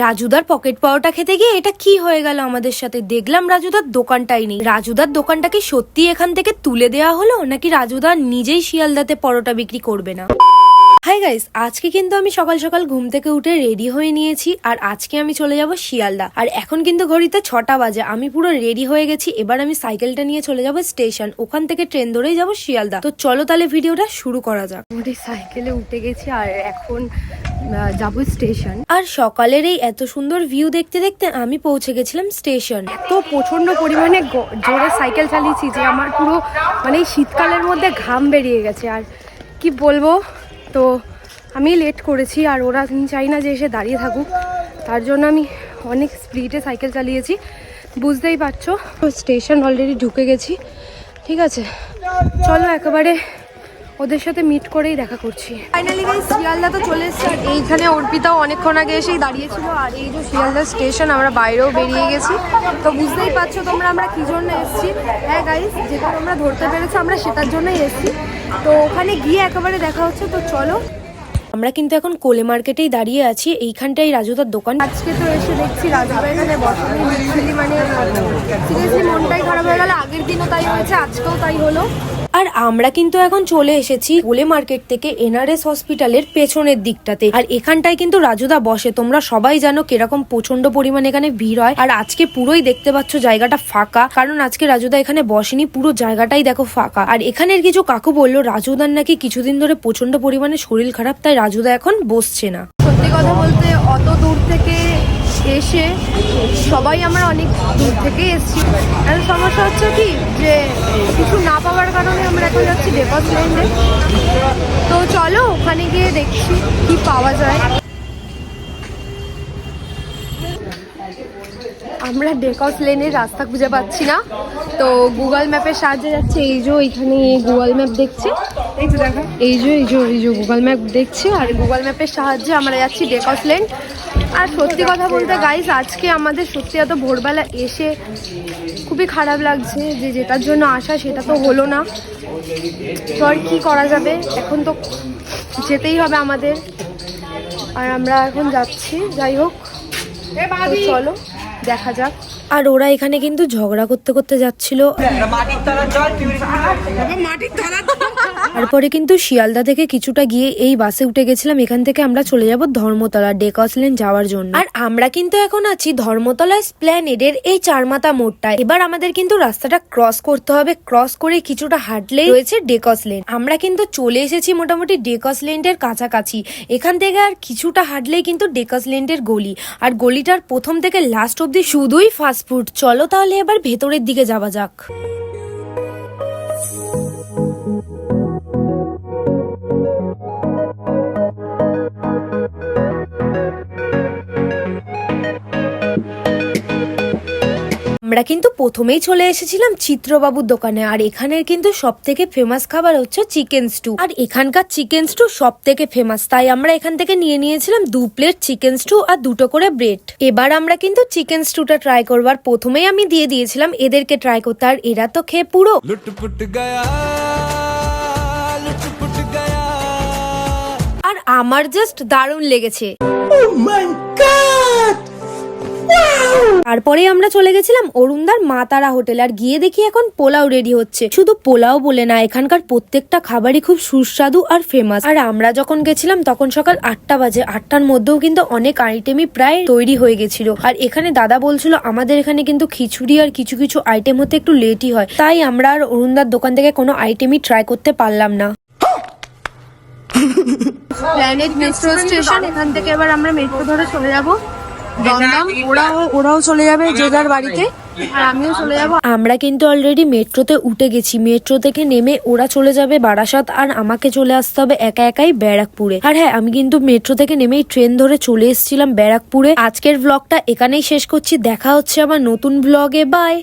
রাজুদার pocket পাওয়াটা খেতে গিয়ে এটা কি হয়ে গেল আমাদের সাথে। দেখলাম রাজুদার দোকানটাই নেই। রাজুদার দোকানটা কি সত্যি এখান থেকে তুলে দেওয়া হলো, নাকি রাজুদা নিজেই শিয়ালদাতে পরোটা বিক্রি করবে না? হাই গাইস, আজকে কিন্তু আমি সকাল সকাল ঘুম থেকে উঠে রেডি হয়ে নিয়েছি, আর আজকে আমি চলে যাব শিয়ালদা। আর এখন কিন্তু ঘড়িতে 6টা বাজে, আমি পুরো রেডি হয়ে গেছি। এবার আমি সাইকেলটা নিয়ে চলে যাব স্টেশন, ওখান থেকে ট্রেন ধরেই যাব শিয়ালদা। তো চলো তাহলে ভিডিওটা শুরু করা যাক। সাইকেলে উঠে গেছি আর এখন যাবো স্টেশন। আর সকালের এই এত সুন্দর ভিউ দেখতে দেখতে আমি পৌঁছে গেছিলাম স্টেশন। তো প্রচন্ড পরিমাণে জোরে সাইকেল চালিয়েছি যে আমার পুরো মানে শীতকালের মধ্যে ঘাম বেরিয়ে গেছে। আর কি বলবো, তো আমি লেট করেছি আর ওরা চাই না যে এসে দাঁড়িয়ে থাকুক, তার জন্য আমি অনেক স্পিডে সাইকেল চালিয়েছি, বুঝতেই পারছো। স্টেশন অলরেডি ঢুকে গেছি, ঠিক আছে চলো একেবারে ওদের সাথে মিট করেই দেখা করছি। ফাইনালি গাইস শিয়ালদা তো চলে এসেছে, আর এইখানে অর্পিতাও অনেকক্ষণ আগে এসেই দাঁড়িয়েছিল। আর এই যে শিয়ালদা স্টেশন, আমরা বাইরেও বেরিয়ে গেছি। তো বুঝতেই পারছো তোমরা আমরা কী জন্য এসেছি। হ্যাঁ গাইস, যেটা তোমরা ধরতে পেরেছো আমরা সেটার জন্যই এসেছি। তো ওখানে গিয়ে একেবারে দেখা হচ্ছে, তো চলো। আমরা কিন্তু এখন কোলে মার্কেটেই দাঁড়িয়ে আছি, এইখানটাই রাজুদার দোকান। আজকে তো এসে দেখছি রাজুদা এখানে বসানি, লিটারালি মানে সিরিয়াসলি মনটাই খারাপ হয়ে গেল। আগের দিনও তাই হয়েছে, আজকেও তাই হলো। আর আমরা কিন্তু এখন চলে এসেছি কোলে মার্কেট থেকে এনআরএস হসপিটালের পেছনের দিকটাতে। আর এখানটায় কিন্তু রাজুদা বসে, তোমরা সবাই জানো কিরকম প্রচন্ড পরিমাণে এখানে ভিড় হয়। আর আজকে পুরোই দেখতে পাচ্ছ জায়গাটা ফাঁকা, কারণ আজকে রাজুদা এখানে বসেনি, পুরো জায়গাটাই দেখো ফাঁকা। আর এখানের কিছু কাকু বললো রাজুদার নাকি কিছুদিন ধরে প্রচন্ড পরিমাণে শরীর খারাপ, তাই রাজুদা এখন বসছে না। সত্যি কথা বলতে অত দূর থেকে এসে সবাই আমরা অনেক দূর থেকে এসেছি, আর সমস্যা হচ্ছে কি যে কিছু না পাওয়ার কারণে আমরা এখন যাচ্ছি ডেকস ল্যান্ডে। তো চলো ওখানে গিয়ে দেখছি কি পাওয়া যায়। আমরা ডেকস লেনের রাস্তা খুঁজে পাচ্ছি না, তো গুগল ম্যাপের সাহায্যে যাচ্ছে। এই যে এখানে গুগল ম্যাপ দেখছে, এই যে গুগল ম্যাপ দেখছে, আর গুগল ম্যাপের সাহায্যে আমরা যাচ্ছি ডেকস ল্যান্ড। আর সত্যি কথা বলতে গাইস, আজকে আমাদের সত্যি এত ভোরবেলা এসে খুবই খারাপ লাগছে যে যেটার জন্য আসা সেটা তো হলো না। তো আর কী করা যাবে, এখন তো যেতেই হবে আমাদের, আর আমরা এখন যাচ্ছি। যাই হোক চলো দেখা যাক। আর ওরা এখানে কিন্তু ঝগড়া করতে করতে যাচ্ছিল। তারপরে কিন্তু শিয়ালদা থেকে কিছুটা গিয়ে এই বাসে উঠে গেছিলাম। এখান থেকে আমরা চলে যাব ধর্মতলা ডেকস ল্যান্ড যাওয়ার জন্য। আর আমরা কিন্তু এখন আছি ধর্মতলা এসপ্ল্যানেডের এই চারমাথা মোড়টায়। এবার আমাদের কিন্তু রাস্তাটা ক্রস করতে হবে, ক্রস করে কিছুটা হাঁটলেই রয়েছে ডেকস ল্যান্ড। আমরা কিন্তু চলে এসেছি মোটামুটি ডেকস ল্যান্ডের কাছাকাছি। এখান থেকে আর কিছুটা হাঁটলেই কিন্তু ডেকস ল্যান্ডের গলি, আর গলিটার প্রথম থেকে লাস্ট অব্দি শুধুই ফাস্টফুড। চলো তাহলে এবার ভেতরের দিকে যাওয়া যাক। আমরা কিন্তু প্রথমেই চলে এসেছিলাম চিত্রবাবুর দোকানে। আর এখানের কিন্তু সব থেকে ফেমাস খাবার হচ্ছে চিকেন স্টু, আর এখানকার চিকেন স্টু সব থেকে ফেমাস, তাই আমরা এখান থেকে নিয়ে নিয়েছিলাম 2 প্লেট চিকেন স্টু আর 2টো করে ব্রেড। এবার আমরা কিন্তু চিকেন স্টুটা ট্রাই করবার প্রথমেই আমি দিয়ে দিয়েছিলাম এদেরকে ট্রাই করতে, আর এরা তো খেয়ে পুরো আর আমার জাস্ট দারুণ লেগেছে। তারপরে আমরা চলে গেছিলাম অরুণদার মা তারা হোটেল, আর গিয়ে দেখি এখন পোলাও রেডি হচ্ছে। শুধু পোলাও বলে না, এখানকার প্রত্যেকটা খাবারই খুব সুস্বাদু আর ফেমাস। আর আমরা যখন গেছিলাম তখন সকাল 8টা বাজে, 8টার মধ্যেও কিন্তু অনেক আইটেমই প্রায় তৈরি হয়ে গেছিল। আর এখানে দাদা বলছিল আমাদের এখানে কিন্তু খিচুড়ি আর কিছু কিছু আইটেম হতে একটু লেটই হয়, তাই আমরা আর অরুণদার দোকান থেকে কোনো আইটেমই ট্রাই করতে পারলাম না। প্ল্যানেট মেট্রো স্টেশন, এখান থেকে এবার আমরা মেট্রো ধরে চলে যাব দমদম। ওরাও চলে যাবে যে যার বাড়িতে, আর আমিও চলে যাব। আমরা কিন্তু অলরেডি মেট্রোতে উঠে গেছি। মেট্রো থেকে নেমে ওরা চলে যাবে বারাসাত, আর আমাকে চলে আসতে হবে একা একাই ব্যারাকপুরে। আর হ্যাঁ, আমি কিন্তু মেট্রো থেকে নেমেই ট্রেন ধরে চলে এসেছিলাম ব্যারাকপুরে। আজকের ব্লগটা এখানেই শেষ করছি, দেখা হচ্ছে আমার নতুন ব্লগে, বাই।